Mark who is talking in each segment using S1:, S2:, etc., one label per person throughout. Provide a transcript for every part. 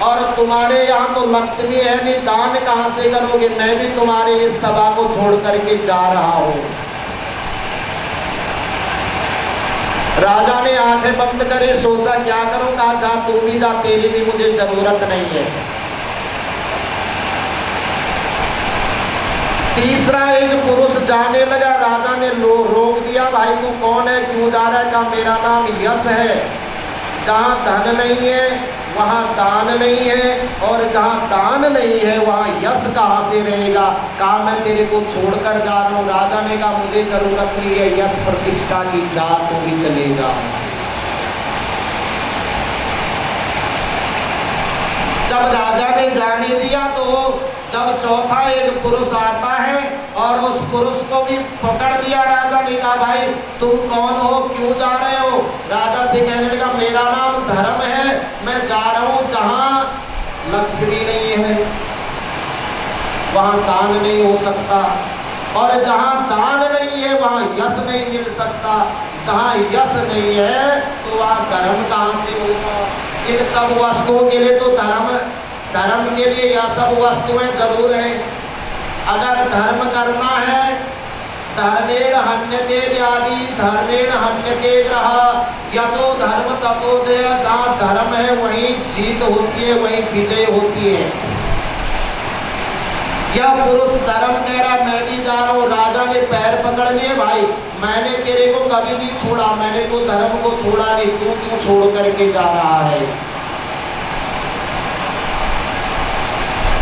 S1: और तुम्हारे यहाँ तो लक्ष्मी है नहीं, दान कहाँ से करोगे? मैं भी तुम्हारे इस सभा को छोड़ करके जा रहा हूँ। राजा ने आंखें बंद करे, सोचा क्या करूं, कहा जा तू भी जा, तेरी भी मुझे जरूरत नहीं है। तीसरा एक पुरुष जाने लगा, राजा ने रोक दिया, भाई तू कौन है, क्यों जा रहा है? कहा मेरा नाम यश है, जहाँ धन नहीं है वहाँ दान नहीं है, और जहाँ दान नहीं है वहाँ यश कहाँ से रहेगा? कहा मैं तेरे को छोड़कर जा रहा हूँ। राजा ने कहा मुझे जरूरत नहीं है यश प्रतिष्ठा की, जा तू भी चले जा। जब राजा ने जाने दिया तो जब चौथा एक पुरुष आता है और उस पुरुष को भी पकड़ लिया, राजा ने कहा भाई तुम कौन हो, क्यों जा रहे हो? राजा से कहने लगा मेरा नाम धर्म है, मैं जा रहा हूं जहां लक्ष्मी नहीं है वहां दान नहीं हो सकता, और जहां दान नहीं है वहां यश नहीं मिल सकता, जहां यश नहीं है तो वहां धर्म कहां से होगा? इन सब वस्तुओं के लिए तो धर्म के लिए यह सब वस्तुएं जरूर है। अगर धर्म करना है, धर्मेण हन्यते व्याधि धर्मेण हन्यते ग्रह, यतो धर्म ततो जय, जहाँ धर्म है वहीं जीत होती है, वहीं विजय होती है। यह पुरुष धर्म कह रहा मैं भी जा रहा हूँ। राजा ने पैर पकड़ लिए, भाई मैंने तेरे को कभी नहीं छोड़ा, मैंने तो धर्म को छोड़ा नहीं, तू क्यों छोड़ करके जा रहा है?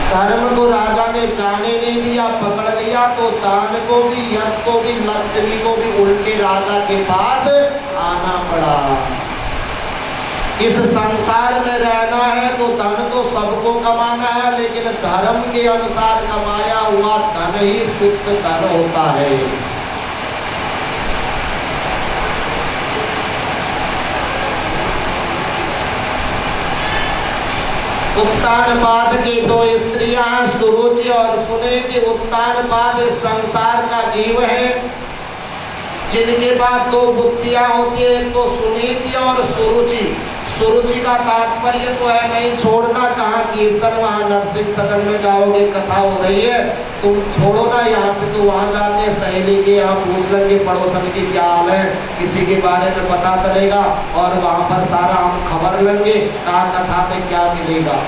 S1: धर्म को राजा ने जाने नहीं दिया, पकड़ लिया तो दान को भी, यश को भी, लक्ष्मी को भी उल्टे राजा के पास आना पड़ा। इस संसार में रहना है तो धन तो सबको कमाना है, लेकिन धर्म के अनुसार कमाया हुआ धन ही शुद्ध धन होता है। उत्तानपाद की दो स्त्रियां सुरुचि और सुनीति। उत्तानपाद इस संसार का जीव है जिनके पास दो बुद्धियां होती है, तो सुनीति और सुरुचि। सुरुचि का तात्पर्य तो है नहीं छोड़ना, कहाँ कीर्तन, वहाँ नरसिंह सदन में जाओगे, कथा हो रही है, तुम छोड़ो ना यहाँ से, तो वहाँ जाते हैं सहेली के यहाँ पूछ लेंगे पड़ोसन की क्या हाल है, किसी के बारे में पता चलेगा और वहाँ पर सारा हम खबर लेंगे कहाँ कथा में क्या मिलेगा।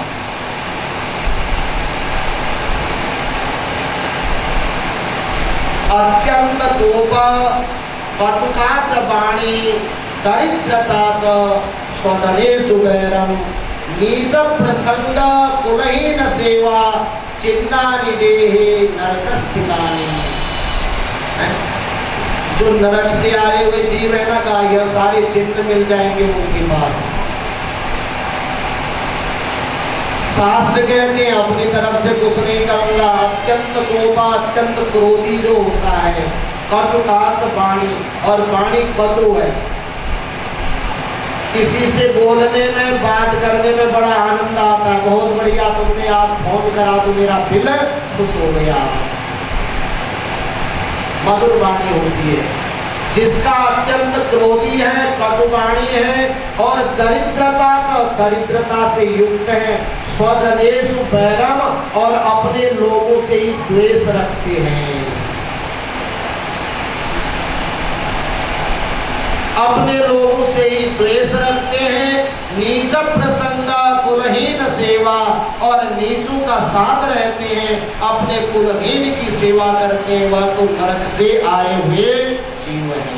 S1: अत्यंत कोप कटुका च वाणी दरिद्रता च स्वजनेषु वैरम नीच प्रसंग कुलहीन सेवा चिन्नानि देहे नरकस्थितानि। जो नरक से आए हुए जीव है ना, का यह सारे चिन्ह मिल जाएंगे उनके पास। शास्त्र कहते हैं अपनी तरफ से कुछ नहीं कहूंगा। अत्यंत कोपा, अत्यंत क्रोधी जो होता है, कटुकाच वाणी, और वाणी कटु है। किसी से बोलने में, बात करने में बड़ा आनंद आता है, बहुत बढ़िया तुमने आज फोन करा तो मेरा दिल खुश हो गया, मधुर वाणी होती है। जिसका अत्यंत क्रोधी है, कटुवाणी है और दरिद्रता से युक्त है, स्वजनेषु वैरम, और अपने लोगों से ही द्वेष रखते हैं। अपने लोगों से ही द्वेष रखते हैं। नीच प्रसंग कुलहीन सेवा, और नीचों का साथ रहते हैं, अपने कुलहीन की सेवा करते हैं, वह तो नरक से आए हुए जीव हैं।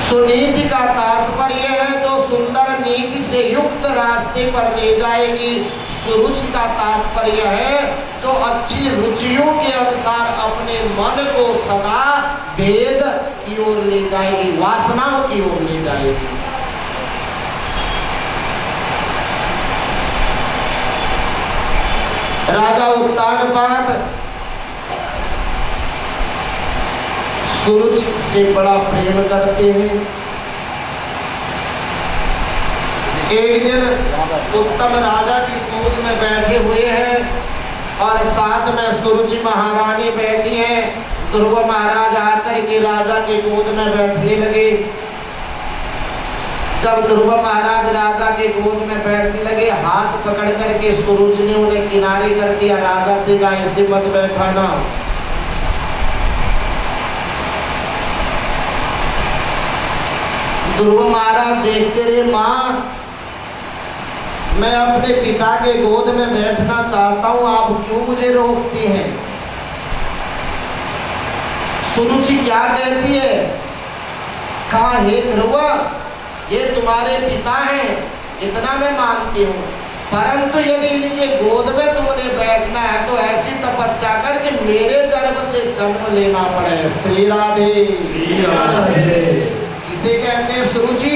S1: सुनीति का तात्पर्य है जो सुंदर नीति से युक्त रास्ते पर ले जाएगी। सुरुचि का तात्पर्य है जो अच्छी रुचियों के अनुसार अपने मन को सदा भेद की ओर ले जाएगी, वासनाओं की ओर ले जाएगी। राजा उत्तानपाद सुरुचि से बड़ा प्रेम करते हैं। एक दिन उत्तम राजा की गोद में बैठे हुए हैं और साथ में सुरुचि महारानी बैठी हैं। ध्रुव महाराज आकर के राजा के गोद में बैठने लगे। जब ध्रुव महाराज राजा के गोद में बैठने लगे, हाथ पकड़ करके सूरज ने उन्हें किनारे कर दिया। राजा से कहा ऐसे मत बैठाना। ध्रुव महाराज देखते रहे, माँ मैं अपने पिता के गोद में बैठना चाहता हूं, आप क्यों मुझे रोकती हैं? सुरुचि क्या कहती है? कहा हे ध्रुव, ये तुम्हारे पिता हैं, इतना मैं मानती हूँ, परंतु यदि इनके गोद में तुमने बैठना है तो ऐसी तपस्या कर कि मेरे गर्भ से जन्म लेना पड़े। श्री राधे। इसे कहते हैं सुरुचि।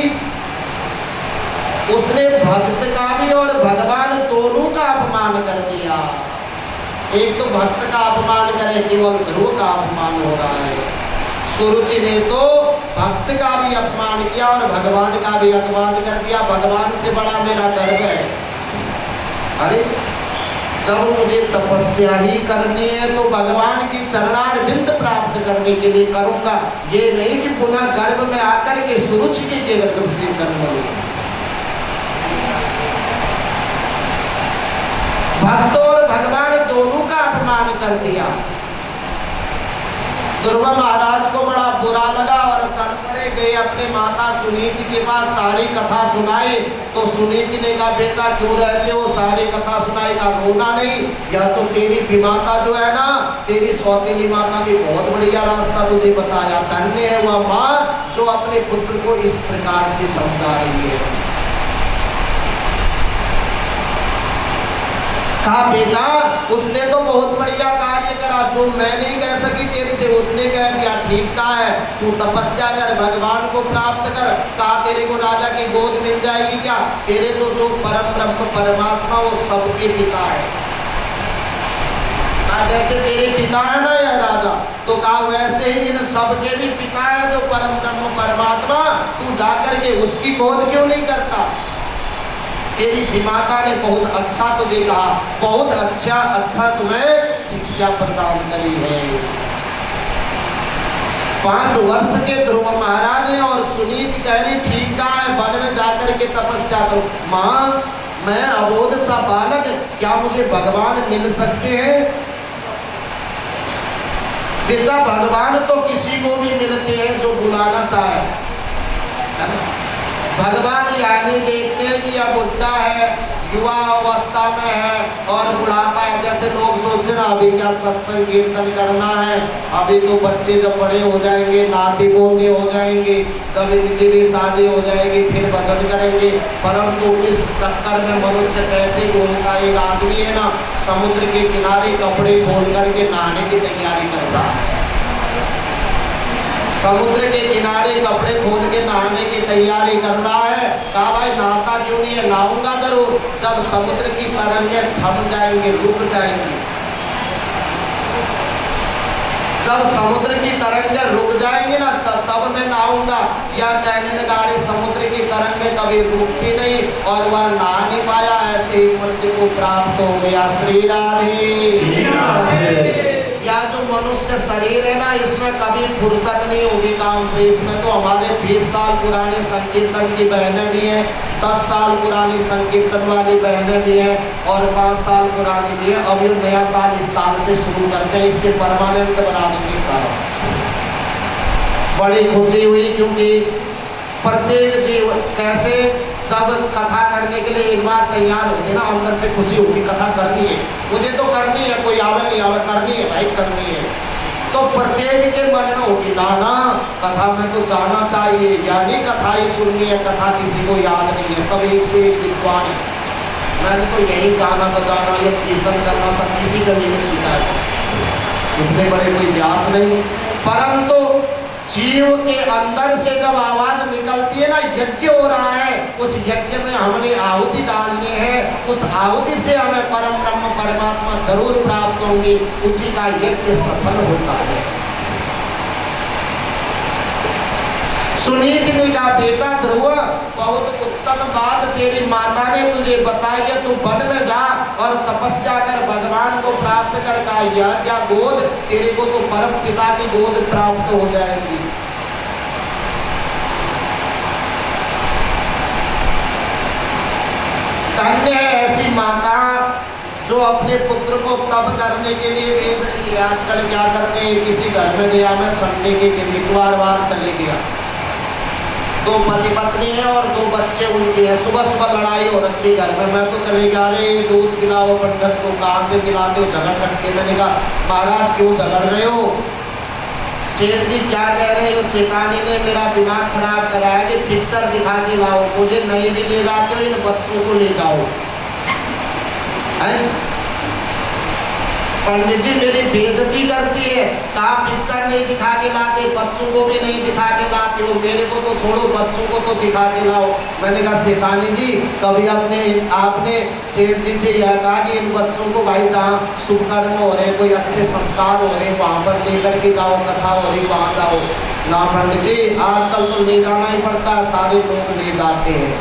S1: उसने भक्त का भी और भगवान दोनों का अपमान कर दिया। एक तो भक्त का अपमान करे, केवल ध्रुव का अपमान हो रहा है। सुरुचि ने तो भक्त का भी अपमान किया और भगवान का भी अपमान कर दिया। भगवान से बड़ा मेरा गर्व है। अरे जब मुझे तपस्या ही करनी है तो भगवान की चरणारविंद प्राप्त करने के लिए करूंगा, ये नहीं कि पुनः गर्भ में आकर के सुरुचि के गर्भ से जन्म लूंगा। भक्त और भगवान दोनों का अपमान कर दिया। ध्रुव महाराज को बड़ा बुरा लगा और चल पड़े, गए अपने माता सुनीति के पास, सारी कथा सुनाई। तो सुनीति ने कहा बेटा क्यों रहते हो, सारी कथा सुनाई। का रोना नहीं, या तो तेरी विमाता जो है ना, तेरी सौतेली माता ने बहुत बढ़िया रास्ता तुझे बताया। धन्य है वह माँ जो अपने पुत्र को इस प्रकार से समझा रही है। कहा बेटा उसने तो बहुत बढ़िया कार्य करा, जो मैं नहीं कह सकी तेरे से उसने कह दिया। ठीक कहा है, तू तपस्या कर, भगवान को प्राप्त कर। कहा तेरे को राजा की गोद मिल जाएगी क्या? तेरे तो जो परम ब्रह्म परमात्मा वो सबके पिता है। कहा जैसे तेरे पिता है ना यह राजा, तो कहा वैसे ही इन सबके भी पिता है जो परम ब्रह्म परमात्मा। तू जाकर के उसकी गोद क्यों नहीं करता? तेरी विमाता ने बहुत अच्छा तुझे कहा, बहुत अच्छा तुम्हें शिक्षा प्रदान करी है। 5 वर्ष के ध्रुव महाराज ने और सुनीति कह रही ठीक कहा है, वन में जाकर के तपस्या करो। माँ मैं अबोध सा बालक, क्या मुझे भगवान मिल सकते हैं? बेटा भगवान तो किसी को भी मिलते हैं जो बुलाना चाहे। भगवान यह नहीं देखते हैं कि यह बुढ़ा है, युवा अवस्था में है और बुढ़ापा है। जैसे लोग सोचते ना अभी क्या सत्संग कीर्तन करना है, अभी तो बच्चे जब बड़े हो जाएंगे, नाती पोते हो जाएंगे, जब इनकी भी शादी हो जाएगी फिर भजन करेंगे। परंतु इस चक्कर में मनुष्य कैसे घूमता। एक आदमी है ना, समुद्र के किनारे कपड़े खोल करके नहाने की तैयारी कर रहा है। समुद्र के किनारे कपड़े खोल के नहाने की तैयारी कर रहा है। कहा भाई नहाता क्यों नहीं है? नहाऊंगा जरूर, जब समुद्र की तरंगें थम जाएंगे, रुक जाएंगी। जब समुद्र की तरंगें रुक जाएंगे ना तब मैं नहाऊंगा। या कहने लगा अरे समुद्र की तरंगें कभी रुकती नहीं और वह नहा नहीं पाया, ऐसे ही मृत्यु को प्राप्त हो गया। श्री राधे। या जो मनुष्य शरीर है ना, इसमें कभी फुर्सत नहीं होगी काम से। इसमें तो हमारे 20 साल पुराने संकीर्तन की बहनें भी हैं, 10 साल पुरानी संकीर्तन वाली बहनें भी हैं और 5 साल पुरानी भी हैं। अब ये नया साल इस साल से शुरू करते हैं, इससे परमानेंट बना देंगे सारा। बड़ी खुशी हुई क्योंकि प्रत्येक जीव कैसे जब कथा करने के लिए एक बार तैयार होते ना, अंदर से खुशी होती कथा करनी है, मुझे तो करनी है, कोई आवे नहीं आवे करनी है भाई, करनी है। तो प्रत्येक के मन में होती ना कथा में तो जाना चाहिए, यानी कथा ही सुननी है, कथा किसी को याद नहीं है, सब एक से एक विद्वान है। मैंने तो यही गाना बजाना या कीर्तन करना सब किसी का नहीं सीखा है, सब इतने बड़े कोई व्यास नहीं। परंतु जीव के अंदर से जब आवाज निकलती है ना, यज्ञ हो रहा है, उस यज्ञ में हमने आहुति डालनी है, उस आहुति से हमें परम ब्रह्म परमात्मा जरूर प्राप्त होंगे, उसी का यज्ञ सफल होता है। सुनीति ने कहा बेटा ध्रुव बहुत उत्तम बात तेरी माता ने तुझे बताई है, तू वन में जा और तपस्या कर, भगवान को प्राप्त कर। कहा यह क्या गोद, तेरे को तो परम पिता की गोद प्राप्त हो जाएगी। जो अपने पुत्र को तब करने के लिए भेज रही है। आजकल क्या करते हैं, किसी घर में गया मैं संडे के दिन इतवार चले गया, 2 पति पत्नी है और 2 बच्चे उनके हैं, सुबह सुबह लड़ाई हो रखी घर में। मैं तो चले गया, अरे दूध पिलाओ पंडित को, कहाँ से पिलाते हो, झगड़ करके। मैंने कहा महाराज क्यों झगड़ रहे हो? सेठ जी क्या कह रहे हैं, सेठानी ने मेरा दिमाग खराब कराया कि पिक्चर दिखा के लाओ, मुझे नहीं भी ले जाते हो, इन बच्चों को ले जाओ। पंडित जी मेरी बेइज्जती करती है, कहा पिक्चर नहीं दिखा के लाते, बच्चों को भी नहीं दिखा के लाते हो, मेरे को तो छोड़ो बच्चों को तो दिखा के लाओ। मैंने कहा सेठानी जी कभी आपने सेठ जी से यह कहा कि इन बच्चों को भाई जहाँ शुभ कर्म हो रहे, कोई अच्छे संस्कार हो रहे, वहाँ पर लेकर के जाओ, कथा हो रही वहाँ जाओ ना? पंडित जी आजकल तो ले जाना ही पड़ता है, सारे लोग ले जाते हैं।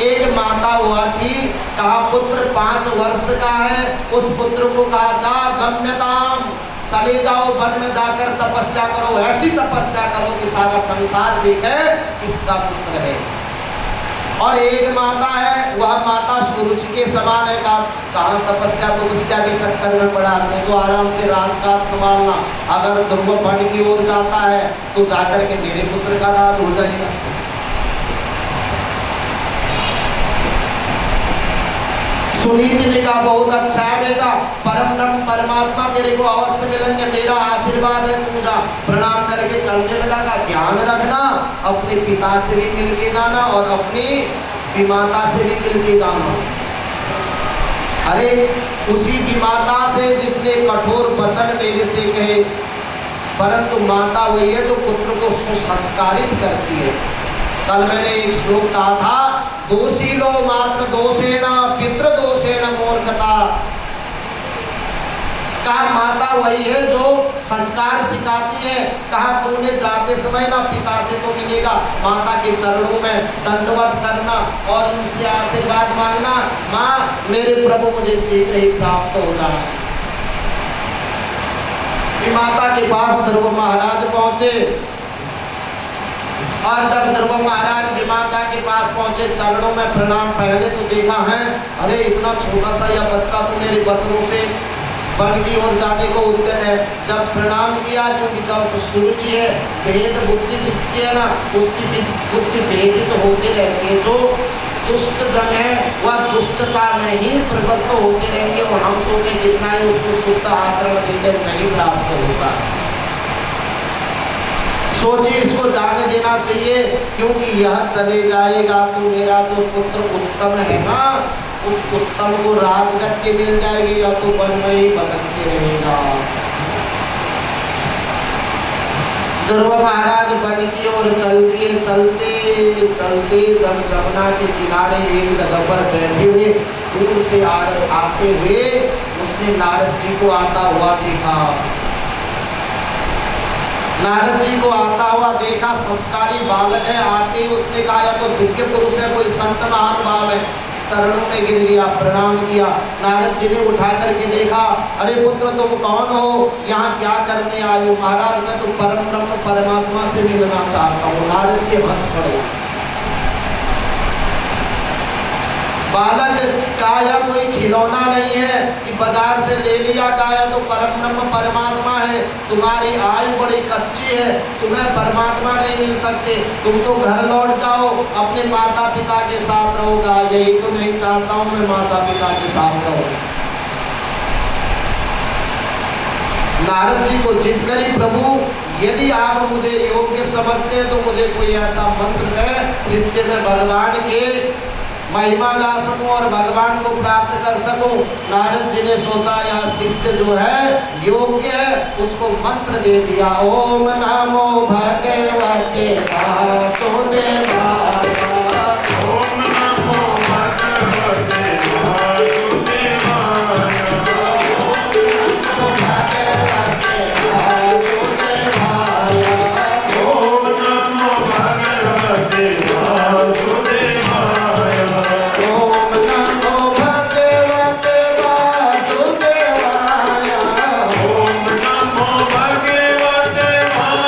S1: एक माता हुआ थी, कहा पुत्र 5 वर्ष का है, उस पुत्र को कहा जा गम्यताम, चले जाओ वन में जाकर तपस्या करो, ऐसी तपस्या करो कि सारा संसार देखे इसका पुत्र है। और एक माता है, वह माता सूरज के समान है, कहा तपस्या के चक्कर में पड़ा, तो आराम से राजकाज संभालना, अगर ध्रुव वन की ओर जाता है तो जाकर के मेरे पुत्र का राज हो जाएगा। सुनीति ने कहा बहुत अच्छा है बेटा, परम ब्रह्म परमात्मा तेरे को अवश्य मिलेंगे, मेरा आशीर्वाद है, तू जा। प्रणाम करके चलने लगा, का ध्यान रखना अपने पिता से भी मिलके जाना और अपनी विमाता से भी मिलके जाना। अरे उसी विमाता से जिसने कठोर वचन मेरे से कहे, परंतु माता वही है जो पुत्र को सुसंस्कारित करती है। कल मैंने एक श्लोक कहा था, दोषीलो मात्र दोषेण पितृ दोषेण मूर्खता। कहा माता वही है जो संस्कार सिखाती है। कहा तूने जाते समय ना पिता से तो मिलेगा, माता के चरणों में दंडवत करना और उनसे आशीर्वाद मांगना, माँ मेरे प्रभु मुझे शीघ्र ही प्राप्त हो जाए। माता के पास ध्रुव महाराज पहुंचे और जब ध्रुव महाराज विमाता के पास पहुंचे, चरणों में प्रणाम, पहले तो देखा है अरे इतना छोटा सा यह बच्चा तो मेरे वचनों से वन की ओर जाने को उद्यत है। जब प्रणाम किया, क्योंकि जब सुरुचि है भेद बुद्धि जिसकी है ना, उसकी बुद्धि भेदित होती रहती है। जो दुष्ट जन है वह दुष्टता में ही प्रवृत्त होते रहेंगे और हम सोचें कितना ही उसको शुद्ध आचरण देकर नहीं प्राप्त होगा। सोचिए इसको जाने देना चाहिए, क्योंकि यह चले जाएगा तो मेरा जो पुत्र उत्तम है ना, उस उत्तम को राजगद्दी मिल जाएगी या तो वन में ही भटकते रहेगा। ध्रुव महाराज वन की ओर चलते चलते जब जमुना के किनारे एक जगह पर बैठे हुए, दूर से आते हुए उसने नारद जी को आता हुआ देखा। नारद जी को आता हुआ देखा, संस्कारी बालक है। आते ही उसने कहा या तो दिव्य पुरुष है, कोई संत महानुभाव है। चरणों में गिर गया, प्रणाम किया। नारद जी ने उठा करके देखा, अरे पुत्र तुम कौन हो, यहाँ क्या करने आए हो? महाराज मैं तो परम ब्रह्म परमात्मा से मिलना चाहता हूँ। नारद जी हंस पड़े। बालक काया कोई खिलौना नहीं है कि बाजार से ले लिया, काया तो परम ब्रह्म परमात्मा है। तुम्हारी आयु बड़ी कच्ची है, तुम्हें परमात्मा नहीं मिल सकते। तुम तो घर लौट जाओ, अपने माता पिता के साथ रहोगा। यही तो नहीं चाहता हूँ मैं, माता पिता के साथ रहो। नारद जी को जिद करी, प्रभु यदि आप मुझे योग्य समझते हैं तो मुझे कोई ऐसा मंत्र दे जिससे मैं भगवान के महिमा गा सकूं और भगवान को प्राप्त कर सकूं। नारद जी ने सोचा यह शिष्य जो है योग्य है, उसको मंत्र दे दिया। ओम नमो भगवते वासुदेवाय, ओम नमो भगवते वासुदेवाय, ओम नमो भगवते वासुदेवाय,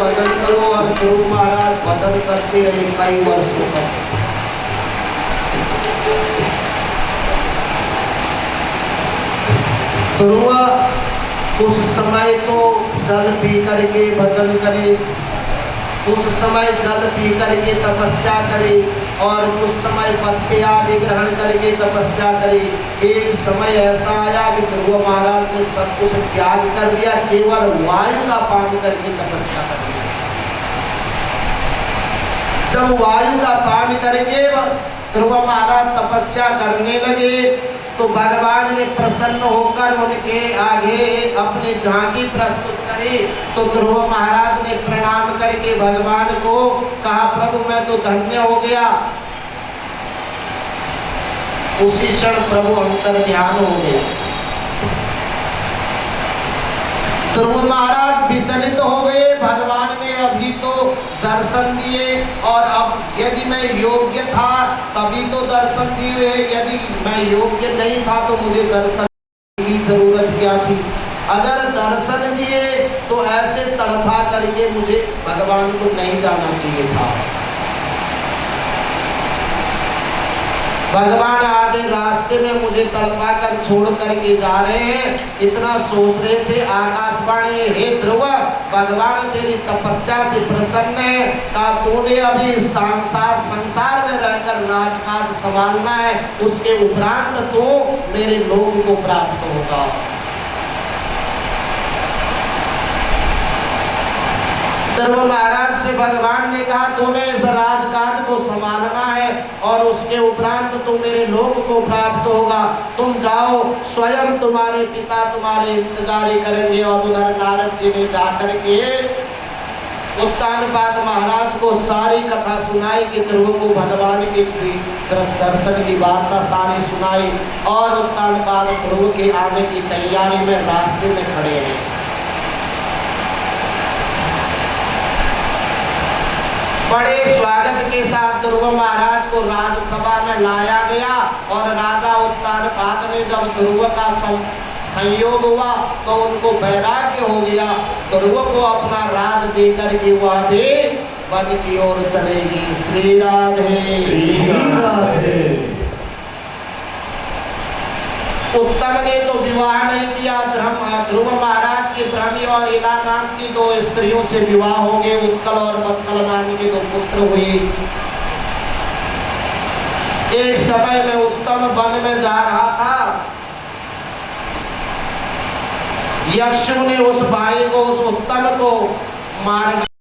S1: भजन करो। और ध्रुव महाराज भजन करते रहे कई वर्षों तक। ध्रुव कुछ समय तो जल पी करके भजन करे, उस समय जल पी करके तपस्या करे, और कुछ समय पत्ते आदि ग्रहण करके तपस्या करे। एक समय ऐसा आया कि ध्रुव महाराज ने सब कुछ त्याग कर दिया, केवल वायु का पान करके तपस्या कर दिया। जब वायु का पान करके ध्रुव महाराज तपस्या करने लगे तो भगवान ने प्रसन्न होकर उनके आगे अपनी झांकी प्रस्तुत करी। तो ध्रुव महाराज ने प्रणाम करके भगवान को कहा, प्रभु मैं तो धन्य हो गया। उसी क्षण प्रभु अंतर ध्यान हो गया। ध्रुव महाराज विचलित हो गए। भगवान ने अभी तो दर्शन दिए, और अब यदि मैं योग्य था तभी तो दर्शन दिए, यदि मैं योग्य नहीं था तो मुझे दर्शन की जरूरत क्या थी। अगर दर्शन दिए तो ऐसे तड़फा करके मुझे भगवान को नहीं जाना चाहिए था। भगवान आधे रास्ते में मुझे तड़पा कर छोड़ करके जा रहे हैं, इतना सोच रहे थे। आकाशवाणी, हे ध्रुव, भगवान तेरी तपस्या से प्रसन्न है, कहा तूने अभी संसार में रहकर राजकाज संभालना है, उसके उपरांत तो मेरे लोक को प्राप्त होगा। ध्रुव महाराज से भगवान ने कहा तूने इस राजकाज को संभालना है और उसके उपरांत तुम मेरे लोक को प्राप्त होगा। तुम जाओ, स्वयं तुम्हारे पिता तुम्हारे इंतजार करेंगे। और उधर नारद जी ने जाकर के उत्तानपाद महाराज को सारी कथा सुनाई कि ध्रुव को भगवान के दर्शन की वार्ता सारी सुनाई। और उत्तानपाद ध्रुव के आने की तैयारी में रास्ते में खड़े हैं। बड़े स्वागत के साथ ध्रुव महाराज को राजसभा में लाया गया। और राजा उत्तानपाद ने जब ध्रुव का संयोग हुआ तो उनको वैराग्य हो गया। ध्रुव को अपना राज देकर के वह भी वन की ओर चलेगी। श्री राधे श्री राधे। उत्तम ने तो विवाह नहीं किया। ध्रुव महाराज के ब्रह्मी और इला नाम की दो स्त्रियों से विवाह हो गए। उत्कल और मत्कल नाम के दो पुत्र हुए। एक समय में उत्तम वन में जा रहा था। यक्षु ने उस भाई को, उस उत्तम को मार